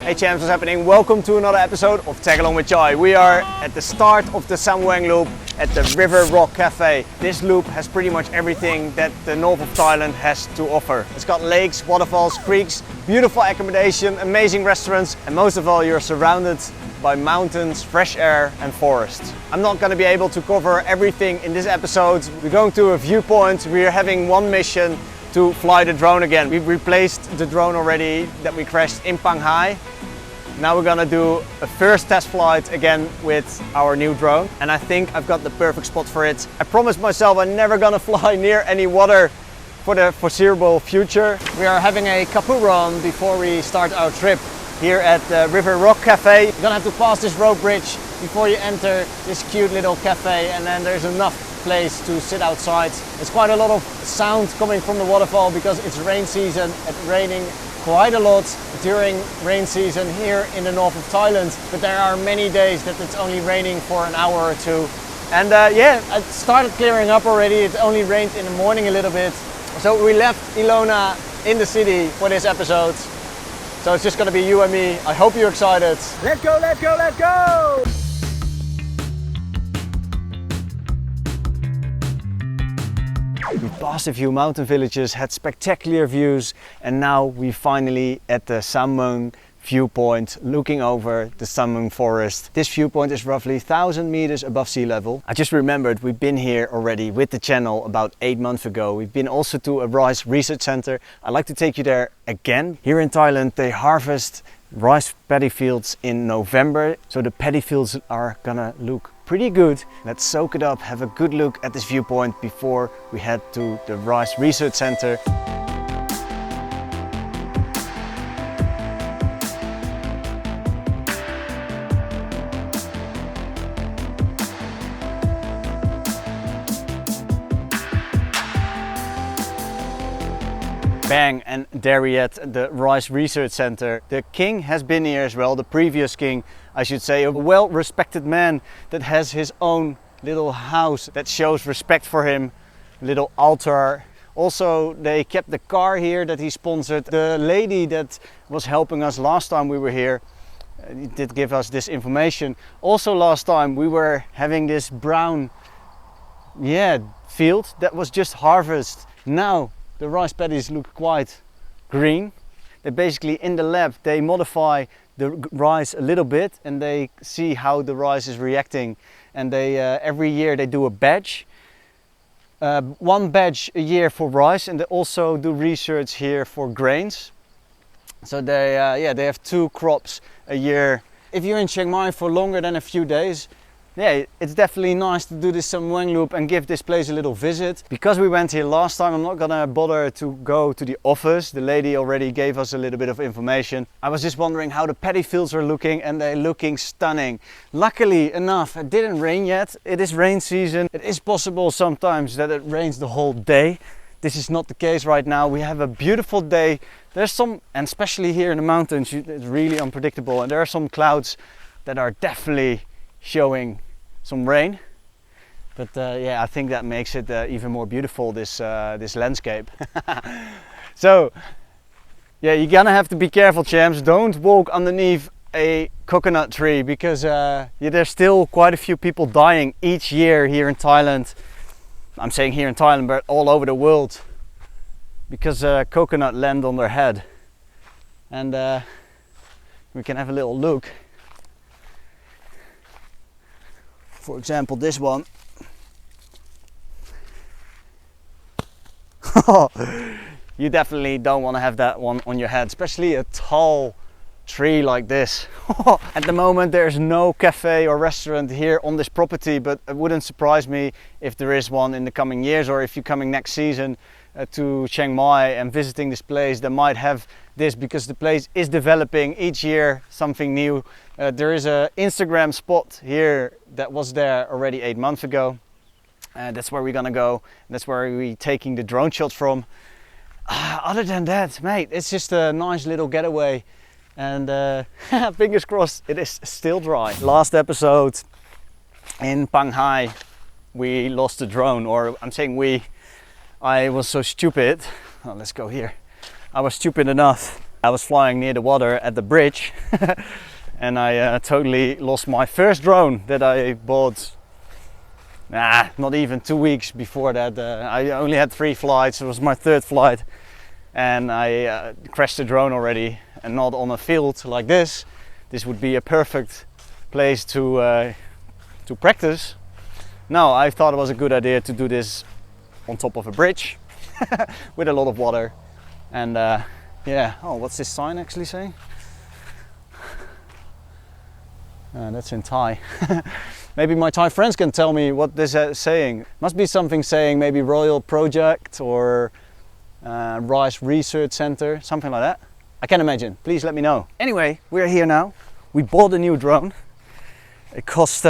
Hey champs, what's happening? Welcome to another episode of Tag Along with Chai. We are at the start of the Samoeng Loop at the River Rock Cafe. This loop has pretty much everything that the north of Thailand has to offer. It's got lakes, waterfalls, creeks, beautiful accommodation, amazing restaurants, and most of all you're surrounded by mountains, fresh air and forests. I'm not going to be able to cover everything in this episode. We're going to a viewpoint. We're having one mission to fly the drone again. We've replaced the drone already that we crashed in Chiang Mai. Now we're gonna do a first test flight again with our new drone, and I think I've got the perfect spot for it. I promised myself I'm never gonna fly near any water for the foreseeable future. We are having a kaput run before we start our trip here at the River Rock Cafe. You're gonna have to pass this rope bridge before you enter this cute little cafe, and then there's enough place to sit outside. There's quite a lot of sound coming from the waterfall because it's rain season. It's raining quite a lot during rain season here in the north of Thailand, but there are many days that it's only raining for an hour or two. And yeah, it started clearing up already. It only rained in the morning a little bit. So we left Ilona in the city for this episode. So it's just gonna be you and me. I hope you're excited. Let's go, let's go, let's go! We passed a few mountain villages, had spectacular views, and now we're finally at the Samoeng viewpoint looking over the Samoeng forest. This viewpoint is roughly 1,000 meters above sea level. I just remembered we've been here already with the channel about 8 months ago. We've been also to a rice research center. I'd like to take you there again. Here in Thailand they harvest rice paddy fields in November, so the paddy fields are gonna look pretty good. Let's soak it up, have a good look at this viewpoint before we head to the Rice Research Center. Bang, and there we at the Rice Research Center. The king has been here as well, the previous king, I should say, a well-respected man that has his own little house that shows respect for him, little altar. Also, they kept the car here that he sponsored. The lady that was helping us last time we were here did give us this information. Also last time we were having this brown field that was just harvested. Now the rice paddies look quite green. They basically, in the lab, they modify the rice a little bit and they see how the rice is reacting. And they every year they do a batch. One batch a year for rice, and they also do research here for grains. So they have 2 crops a year. If you're in Chiang Mai for longer than a few days, yeah, it's definitely nice to do this Samoeng Loop and give this place a little visit. Because we went here last time, I'm not gonna bother to go to the office. The lady already gave us a little bit of information. I was just wondering how the paddy fields are looking, and they're looking stunning. Luckily enough, it didn't rain yet. It is rain season. It is possible sometimes that it rains the whole day. This is not the case right now. We have a beautiful day. There's some, and especially here in the mountains, it's really unpredictable. And there are some clouds that are definitely showing some rain, but yeah, I think that makes it even more beautiful, this landscape. So yeah, you're gonna have to be careful, champs. Don't walk underneath a coconut tree because there's still quite a few people dying each year here in Thailand. I'm saying here in Thailand, but all over the world, because coconut land on their head. And we can have a little look. For example, this one. You definitely don't want to have that one on your head, especially a tall tree like this. At the moment there's no cafe or restaurant here on this property, but it wouldn't surprise me if there is one in the coming years, or if you're coming next season to Chiang Mai and visiting this place, they might have this, because the place is developing each year something new. There is an Instagram spot here that was there already 8 months ago. That's where we're gonna go. That's where we're taking the drone shots from. Other than that, mate, it's just a nice little getaway. And fingers crossed it is still dry. Last episode in Chiang Mai, we lost the drone, or I'm saying I was so stupid. Oh, let's go here. I was stupid enough. I was flying near the water at the bridge and I totally lost my first drone that I bought. Not even 2 weeks before that. I only had 3 flights. It was my 3rd flight, and I crashed the drone already, and not on a field like this. This would be a perfect place to practice. No, I thought it was a good idea to do this on top of a bridge with a lot of water. And yeah, oh, what's this sign actually saying? That's in Thai. Maybe my Thai friends can tell me what this is saying. Must be something saying maybe Royal Project or Rice Research Center, something like that. I can't imagine. Please let me know. Anyway, we're here now. We bought a new drone. It cost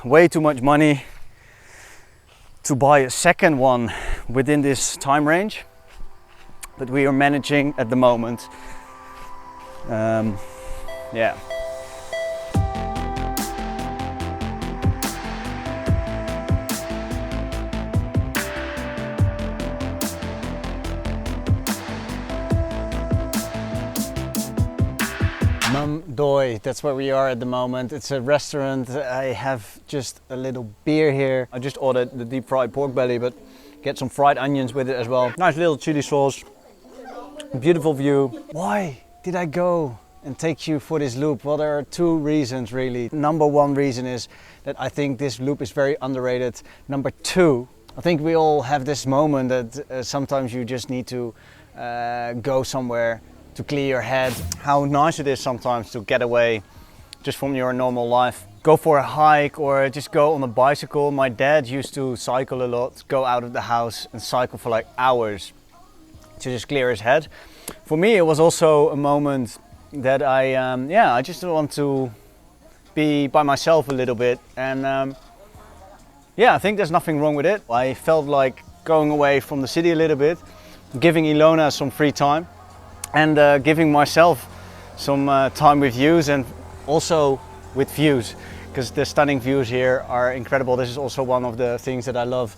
way too much money to buy a second one within this time range, but we are managing at the moment. Yeah. Mam Doi, that's where we are at the moment. It's a restaurant. I have just a little beer here. I just ordered the deep fried pork belly, but get some fried onions with it as well. Nice little chili sauce. Beautiful view. Why did I go and take you for this loop? Well, there are 2 reasons really. Number 1 reason is that I think this loop is very underrated. Number 2, I think we all have this moment that sometimes you just need to go somewhere to clear your head. How nice it is sometimes to get away just from your normal life. Go for a hike or just go on a bicycle. My dad used to cycle a lot, go out of the house and cycle for like hours to just clear his head. For me, it was also a moment that I just want to be by myself a little bit. And yeah, I think there's nothing wrong with it. I felt like going away from the city a little bit, giving Ilona some free time, and giving myself some time with views, and also with views, because the stunning views here are incredible. This is also one of the things that I love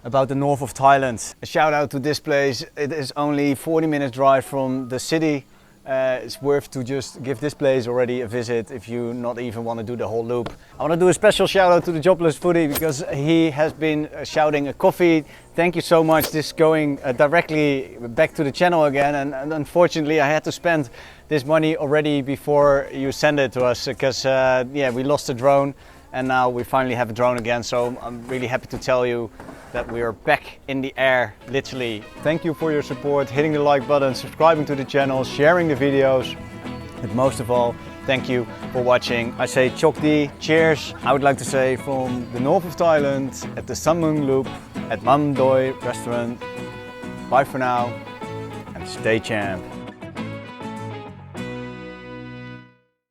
about the north of Thailand. A shout out to this place. It is only 40 minutes drive from the city. It's worth to just give this place already a visit if you not even want to do the whole loop. I want to do a special shout out to the Jobless Foodie because he has been shouting a coffee. Thank you so much. This is going directly back to the channel again, and unfortunately I had to spend this money already before you send it to us because yeah, we lost the drone and now we finally have a drone again. So I'm really happy to tell you that we are back in the air, literally. Thank you for your support, hitting the like button, subscribing to the channel, sharing the videos. But most of all, thank you for watching. I say Chok Di, cheers. I would like to say from the north of Thailand, at the Samoeng Loop, at Mam Doi Restaurant. Bye for now, and stay champ.